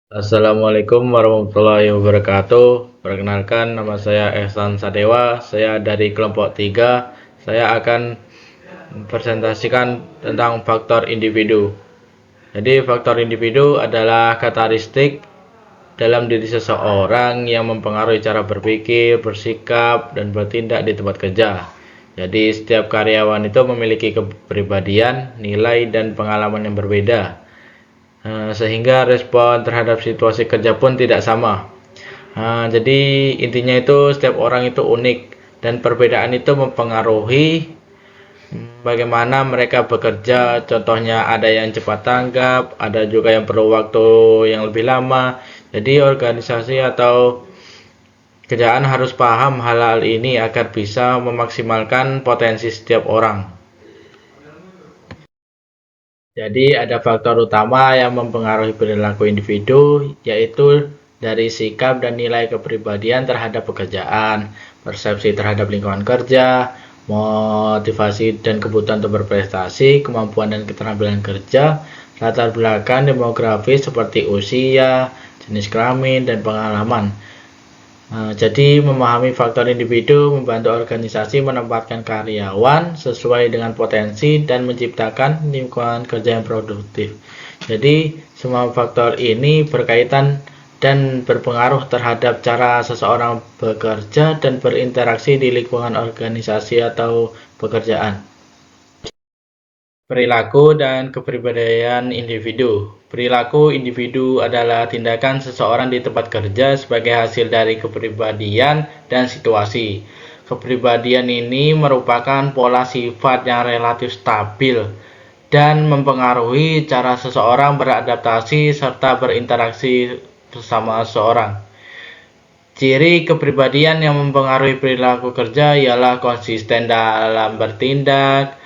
Assalamualaikum warahmatullahi wabarakatuh. Perkenalkan, nama saya Ehsan Sadewa. Saya dari kelompok 3. Saya akan presentasikan tentang faktor individu. Jadi, faktor individu adalah karakteristik dalam diri seseorang yang mempengaruhi cara berpikir, bersikap, dan bertindak di tempat kerja. Jadi, setiap karyawan itu memiliki kepribadian, nilai, dan pengalaman yang berbeda. Sehingga respon terhadap situasi kerja pun tidak sama. Jadi intinya itu setiap orang itu unik dan perbedaan itu mempengaruhi bagaimana mereka bekerja. Contohnya ada yang cepat tanggap, ada juga yang perlu waktu yang lebih lama. Jadi organisasi atau kerjaan harus paham hal-hal ini agar bisa memaksimalkan potensi setiap orang. Jadi ada faktor utama yang mempengaruhi perilaku individu, yaitu dari sikap dan nilai kepribadian terhadap pekerjaan, persepsi terhadap lingkungan kerja, motivasi dan kebutuhan untuk berprestasi, kemampuan dan keterampilan kerja, latar belakang demografis seperti usia, jenis kelamin, dan pengalaman. Jadi memahami faktor individu membantu organisasi menempatkan karyawan sesuai dengan potensi dan menciptakan lingkungan kerja yang produktif. Jadi semua faktor ini berkaitan dan berpengaruh terhadap cara seseorang bekerja dan berinteraksi di lingkungan organisasi atau pekerjaan. Perilaku dan kepribadian individu. Perilaku individu adalah tindakan seseorang di tempat kerja sebagai hasil dari kepribadian dan situasi. Kepribadian ini merupakan pola sifat yang relatif stabil dan mempengaruhi cara seseorang beradaptasi serta berinteraksi bersama seseorang. Ciri kepribadian yang mempengaruhi perilaku kerja ialah konsisten dalam bertindak,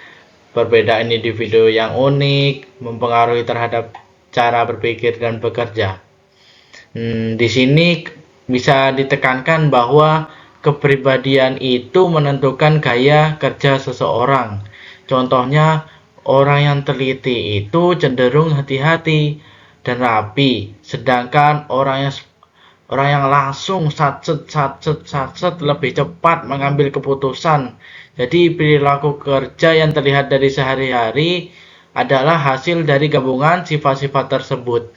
perbedaan individu yang unik, mempengaruhi terhadap cara berpikir dan bekerja. Di sini bisa ditekankan bahwa kepribadian itu menentukan gaya kerja seseorang. Contohnya, orang yang teliti itu cenderung hati-hati dan rapi, sedangkan orang yang langsung satset lebih cepat mengambil keputusan. Jadi perilaku kerja yang terlihat dari sehari-hari adalah hasil dari gabungan sifat-sifat tersebut.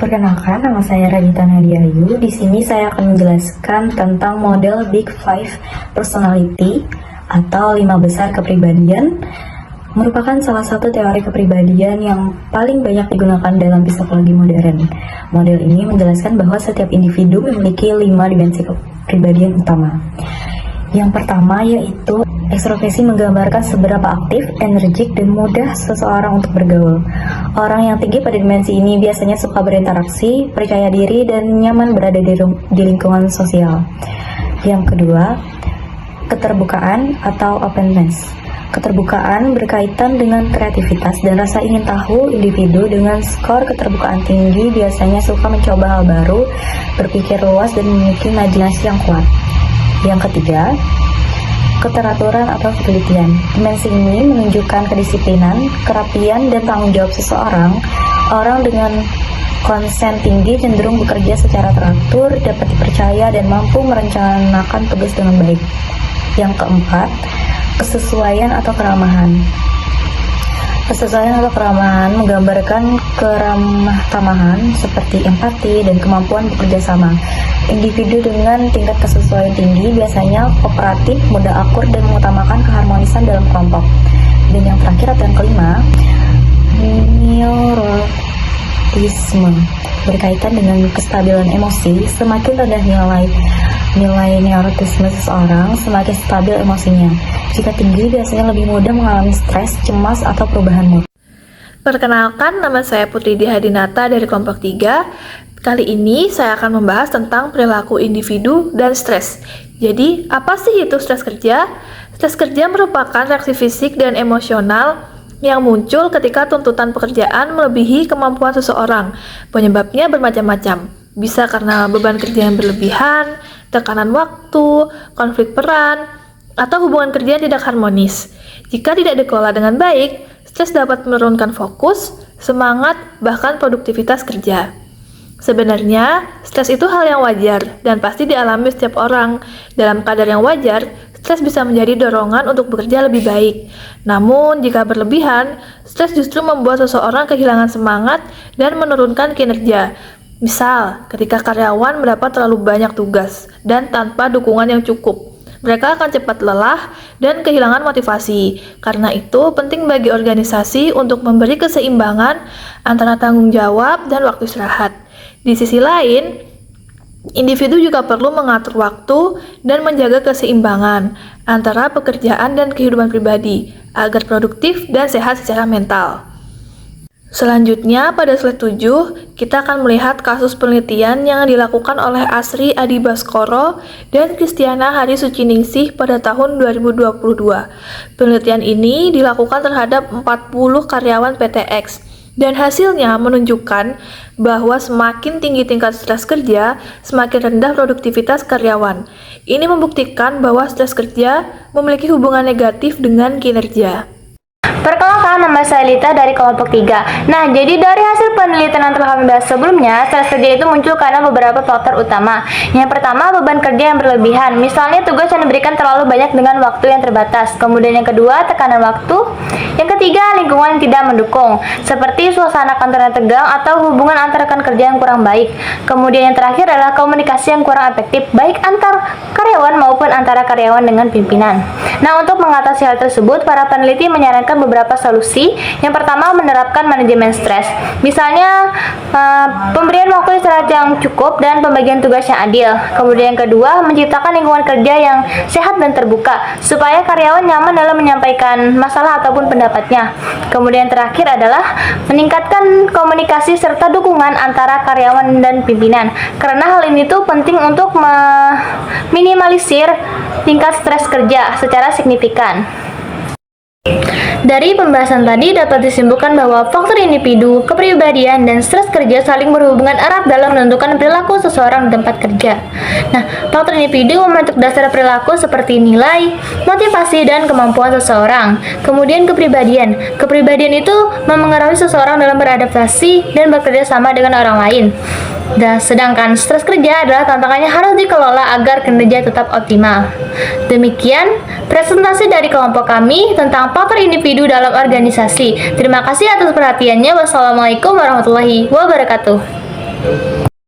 Perkenalkan, nama saya Radita Nadiayu. Di sini saya akan menjelaskan tentang model Big Five Personality atau 5 besar kepribadian. Merupakan salah satu teori kepribadian yang paling banyak digunakan dalam psikologi modern. Model ini menjelaskan bahwa setiap individu memiliki 5 dimensi kepribadian utama. Yang pertama yaitu ekstroversi, menggambarkan seberapa aktif, energik, dan mudah seseorang untuk bergaul. Orang yang tinggi pada dimensi ini biasanya suka berinteraksi, percaya diri, dan nyaman berada di lingkungan sosial. Yang kedua, keterbukaan atau openness. Keterbukaan berkaitan dengan kreativitas dan rasa ingin tahu. Individu dengan skor keterbukaan tinggi biasanya suka mencoba hal baru, berpikir luas, dan memiliki imajinasi yang kuat. Yang ketiga, keteraturan atau ketelitian. Dimensi ini menunjukkan kedisiplinan, kerapian, dan tanggung jawab seseorang. Orang dengan konsen tinggi cenderung bekerja secara teratur, dapat dipercaya, dan mampu merencanakan tugas dengan baik. Yang keempat, kesesuaian atau keramahan. Kesesuaian atau keramahan menggambarkan keramah tamahan seperti empati dan kemampuan bekerja sama. Individu dengan tingkat kesesuaian tinggi biasanya kooperatif, mudah akur, dan mengutamakan keharmonisan dalam kelompok. Dan yang terakhir atau yang kelima, neurotisme, berkaitan dengan kestabilan emosi. Semakin rendah nilai neurotisme seseorang, semakin stabil emosinya. Jika tinggi, biasanya lebih mudah mengalami stres, cemas, atau perubahan mood. Perkenalkan, nama saya Putri Dihadinata dari kelompok 3. Kali ini saya akan membahas tentang perilaku individu dan stres. Jadi, apa sih itu stres kerja? Stres kerja merupakan reaksi fisik dan emosional yang muncul ketika tuntutan pekerjaan melebihi kemampuan seseorang. Penyebabnya bermacam-macam. Bisa karena beban kerja yang berlebihan, tekanan waktu, konflik peran, atau hubungan kerja yang tidak harmonis. Jika tidak dikelola dengan baik, stres stres dapat menurunkan fokus, semangat, bahkan produktivitas kerja. Sebenarnya, stres itu hal yang wajar dan pasti dialami setiap orang. Dalam kadar yang wajar, stres bisa menjadi dorongan untuk bekerja lebih baik. Namun, jika berlebihan, stres justru membuat seseorang kehilangan semangat dan menurunkan kinerja. Misal, ketika karyawan mendapat terlalu banyak tugas dan tanpa dukungan yang cukup, mereka akan cepat lelah dan kehilangan motivasi. Karena itu, penting bagi organisasi untuk memberi keseimbangan antara tanggung jawab dan waktu istirahat. Di sisi lain, individu juga perlu mengatur waktu dan menjaga keseimbangan antara pekerjaan dan kehidupan pribadi agar produktif dan sehat secara mental. Selanjutnya, pada slide 7, kita akan melihat kasus penelitian yang dilakukan oleh Asri Adi Baskoro dan Kristiana Hari Suciningsih pada tahun 2022. Penelitian ini dilakukan terhadap 40 karyawan PTX. Dan hasilnya menunjukkan bahwa semakin tinggi tingkat stres kerja, semakin rendah produktivitas karyawan. Ini membuktikan bahwa stres kerja memiliki hubungan negatif dengan kinerja. Perkenalkan, nama saya Lita dari kelompok 3. Nah, jadi dari hasil penelitian yang telah kami bahas sebelumnya, stres kerja itu muncul karena beberapa faktor utama. Yang pertama, beban kerja yang berlebihan. Misalnya, tugas yang diberikan terlalu banyak dengan waktu yang terbatas. Kemudian yang kedua, tekanan waktu. Yang ketiga, lingkungan yang tidak mendukung, seperti suasana kantor yang tegang atau hubungan antar rekan kerja yang kurang baik. Kemudian yang terakhir adalah komunikasi yang kurang efektif, baik antar karyawan maupun antara karyawan dengan pimpinan. Nah, untuk mengatasi hal tersebut, para peneliti menyarankan beberapa solusi. Yang pertama, menerapkan manajemen stres. Misalnya, pemberian waktu istirahat yang cukup dan pembagian tugas yang adil. Kemudian yang kedua, menciptakan lingkungan kerja yang sehat dan terbuka, supaya karyawan nyaman dalam menyampaikan masalah ataupun pendapatnya. Kemudian terakhir adalah meningkatkan komunikasi serta dukungan antara karyawan dan pimpinan. Karena hal ini tuh penting untuk meminimalisir tingkat stres kerja secara signifikan. Dari pembahasan tadi dapat disimpulkan bahwa faktor individu, kepribadian, dan stres kerja saling berhubungan erat dalam menentukan perilaku seseorang di tempat kerja. Nah, faktor individu membentuk dasar perilaku seperti nilai, motivasi, dan kemampuan seseorang. Kemudian kepribadian. Kepribadian itu memengaruhi seseorang dalam beradaptasi dan bekerja sama dengan orang lain. Dan sedangkan stres kerja adalah tantangannya harus dikelola agar kinerja tetap optimal. Demikian presentasi dari kelompok kami tentang faktor individu dalam organisasi. Terima kasih atas perhatiannya. Wassalamualaikum warahmatullahi wabarakatuh.